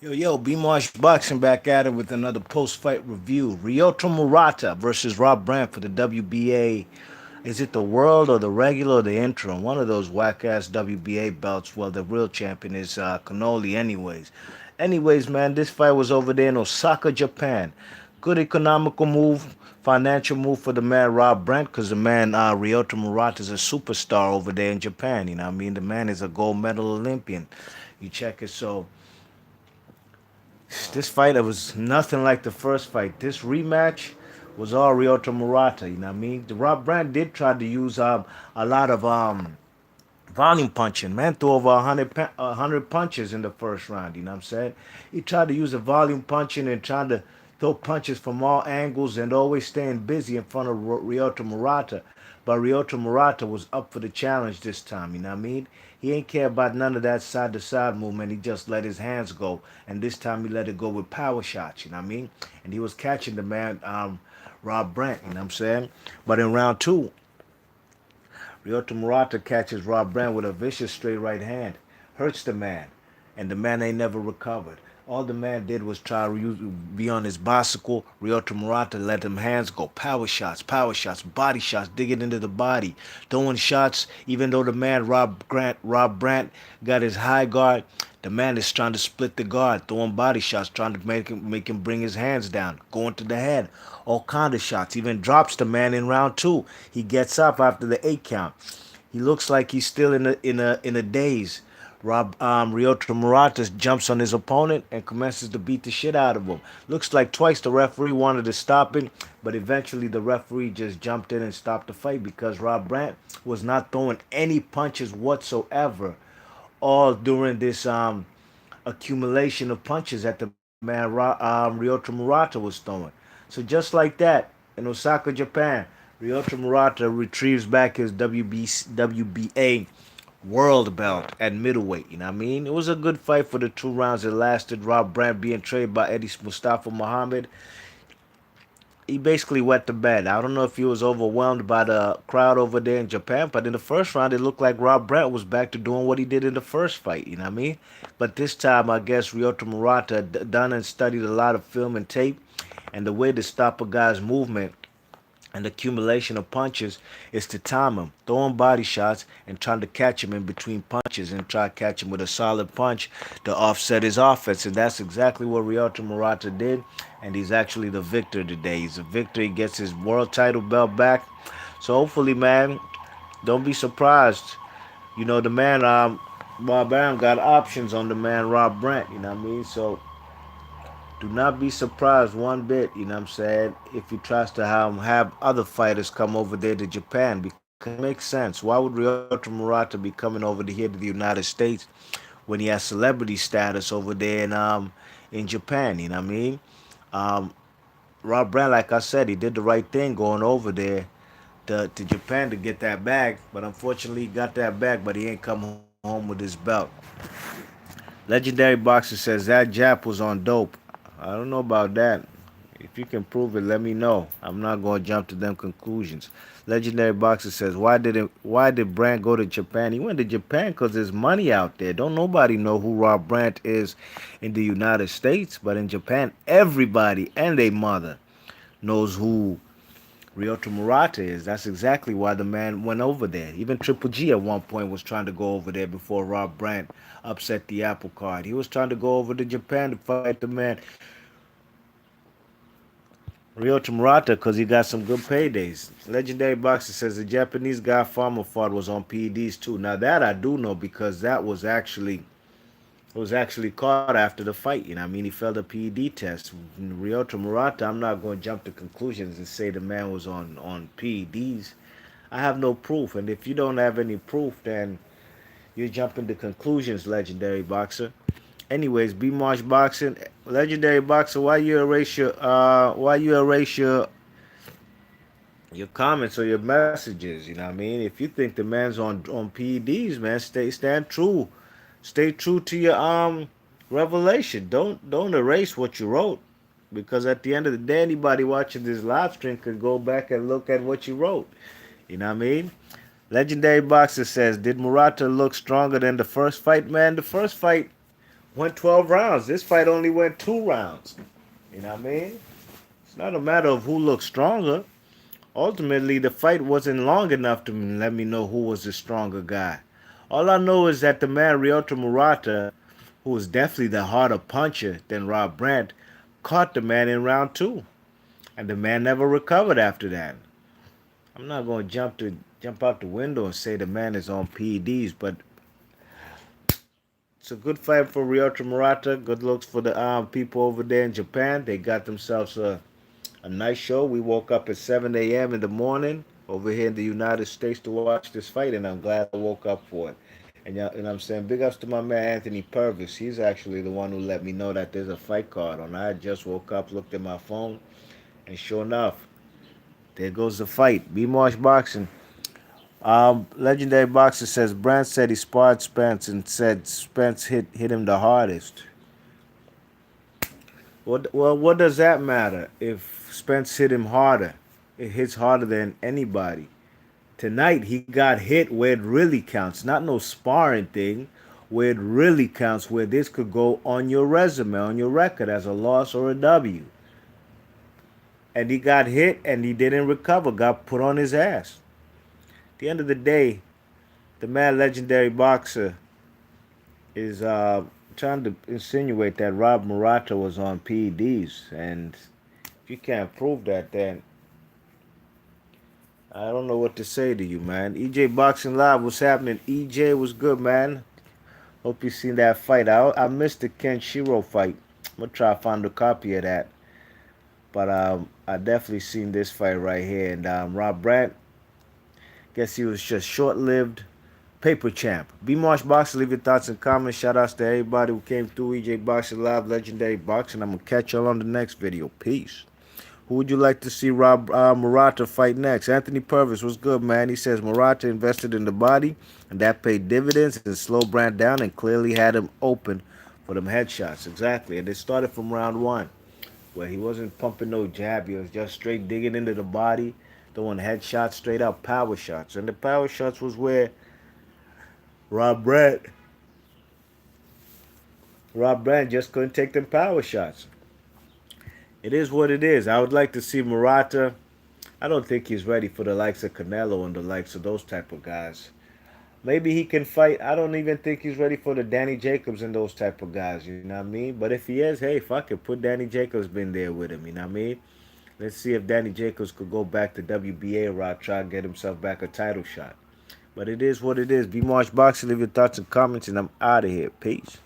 Yo, B-Marsh Boxing back at it with another post-fight review. Ryota Murata versus Rob Brant for the WBA. Is it the world or the regular or the interim? One of those whack-ass WBA belts. Well, the real champion is Cannoli anyways. Anyways, man, this fight was over there in Osaka, Japan. Good economical move, financial move for the man Rob Brant because the man Ryota Murata is a superstar over there in Japan. You know what I mean? The man is a gold medal Olympian. You check it, so this fight, it was nothing like the first fight. This rematch was all Ryota Murata. You know what I mean? The Rob Brant did try to use a lot of volume punching. Man threw over 100 punches in the first round. You know what I'm saying? He tried to use the volume punching and trying to throw punches from all angles and always staying busy in front of Ryota Murata. But Ryota Murata was up for the challenge this time. You know what I mean? He ain't care about none of that side to side movement. He just let his hands go. And this time he let it go with power shots. You know what I mean? And he was catching the man, Rob Brant. You know what I'm saying? But in round two, Ryota Murata catches Rob Brant with a vicious straight right hand, hurts the man, and the man ain't never recovered. All the man did was try to be on his bicycle. Ryota Murata let them hands go. Power shots, body shots, digging into the body, throwing shots. Even though the man Rob Brant got his high guard, the man is trying to split the guard, throwing body shots, trying to make him bring his hands down, going to the head, all kind of shots. Even drops the man in round two. He gets up after the 8 count. He looks like he's still in a daze. Ryota Murata jumps on his opponent and commences to beat the shit out of him. Looks like twice the referee wanted to stop it, but eventually the referee just jumped in and stopped the fight because Rob Brant was not throwing any punches whatsoever all during this accumulation of punches that the man Ryota Murata was throwing. So just like that, in Osaka, Japan, Ryota Murata retrieves back his WBA world belt at middleweight. You know what I mean? It was a good fight for the 2 rounds it lasted. Rob Brant being trained by Eddie Mustafa Muhammad. He basically wet the bed. I don't know if he was overwhelmed by the crowd over there in Japan, but in the first round, it looked like Rob Brant was back to doing what he did in the first fight. You know what I mean? But this time, I guess Ryota Murata done and studied a lot of film and tape, and the way to stop a guy's movement and accumulation of punches is to time him, throwing body shots and trying to catch him in between punches and try to catch him with a solid punch to offset his offense. And that's exactly what Ryota Murata did. And he's actually the victor today. He's a victor. He gets his world title belt back. So hopefully, man, don't be surprised. You know, the man, Bob Arum got options on the man, Rob Brant. You know what I mean? So do not be surprised one bit, you know what I'm saying, if he tries to have other fighters come over there to Japan because it makes sense. Why would Ryota Murata be coming over to here to the United States when he has celebrity status over there in Japan, you know what I mean? Um, Rob Brant, like I said, he did the right thing going over there to Japan to get that bag, but unfortunately he got that bag, but he ain't come home with his belt. Legendary Boxer says that Jap was on dope. I don't know about that. If you can prove it, let me know. I'm not going to jump to them conclusions. Legendary Boxer says, Why did Brant go to Japan? He went to Japan because there's money out there. Don't nobody know who Rob Brant is in the United States, but in Japan, everybody and their mother knows who Ryota Murata is. That's exactly why the man went over there. Even Triple G at one point was trying to go over there before Rob Brant upset the apple cart. He was trying to go over to Japan to fight the man Ryota Murata because he got some good paydays. Legendary Boxer says the Japanese guy Farmer fought was on PEDs too. Now that I do know because that was actually caught after the fight. You know, I mean, he failed a PED test. Ryota Murata, I'm not going to jump to conclusions and say the man was on PEDs. I have no proof, and if you don't have any proof, then you're jumping to conclusions, legendary boxer. Anyways, B Marsh Boxing, legendary boxer. Why you erase your comments or your messages? You know what I mean? If you think the man's on PEDs, man, stand true, stay true to your revelation. Don't erase what you wrote, because at the end of the day, anybody watching this live stream could go back and look at what you wrote. You know what I mean? Legendary Boxer says, did Murata look stronger than the first fight? Man, the first fight went 12 rounds. This fight only went 2 rounds. You know what I mean? It's not a matter of who looks stronger. Ultimately, the fight wasn't long enough to let me know who was the stronger guy. All I know is that the man Ryota Murata, who was definitely the harder puncher than Rob Brant, caught the man in round two, and the man never recovered after that. I'm not going to jump out the window and say the man is on PEDs, but it's a good fight for Ryota Murata. Good looks for the people over there in Japan. They got themselves a nice show. We woke up at 7 a.m. in the morning over here in the United States to watch this fight, and I'm glad I woke up for it. And I'm saying big ups to my man Anthony Purvis. He's actually the one who let me know that there's a fight card on. I just woke up, looked at my phone, and sure enough, there goes the fight. B Marsh Boxing. Legendary Boxer says Brant said he sparred Spence and said Spence hit him the hardest. Well, what does that matter if Spence hit him harder? It hits harder than anybody. Tonight he got hit where it really counts, not no sparring thing, where it really counts, where this could go on your resume, on your record as a loss or a W. And he got hit and he didn't recover, got put on his ass. At the end of the day, the mad legendary boxer is trying to insinuate that Rob Murata was on PEDs, and if you can't prove that, then I don't know what to say to you, man. EJ Boxing Live, what's happening? EJ was good, man. Hope you seen that fight. I missed the Ken Shiro fight. I'm gonna try to find a copy of that, but I definitely seen this fight right here. And Rob Brant, guess he was just short-lived paper champ. B Marsh Boxing, leave your thoughts and comments. Shout outs to everybody who came through EJ Boxing Live, Legendary Boxing. I'm gonna catch y'all on the next video. Peace. Who would you like to see Rob Murata fight next? Anthony Purvis, what's good, man? He says Murata invested in the body, and that paid dividends and slowed Brant down and clearly had him open for them headshots. Exactly. And it started from round one, where he wasn't pumping no jab. He was just straight digging into the body, throwing headshots, straight up power shots. And the power shots was where Rob Brant just couldn't take them power shots. It is what it is. I would like to see Murata. I don't think he's ready for the likes of Canelo and the likes of those type of guys. Maybe he can fight. I don't even think he's ready for the Danny Jacobs and those type of guys. You know what I mean? But if he is, hey, fuck it. Put Danny Jacobs been there with him. You know what I mean? Let's see if Danny Jacobs could go back to WBA route, try and get himself back a title shot. But it is what it is. B Marsh Boxing, leave your thoughts and comments, and I'm out of here. Peace.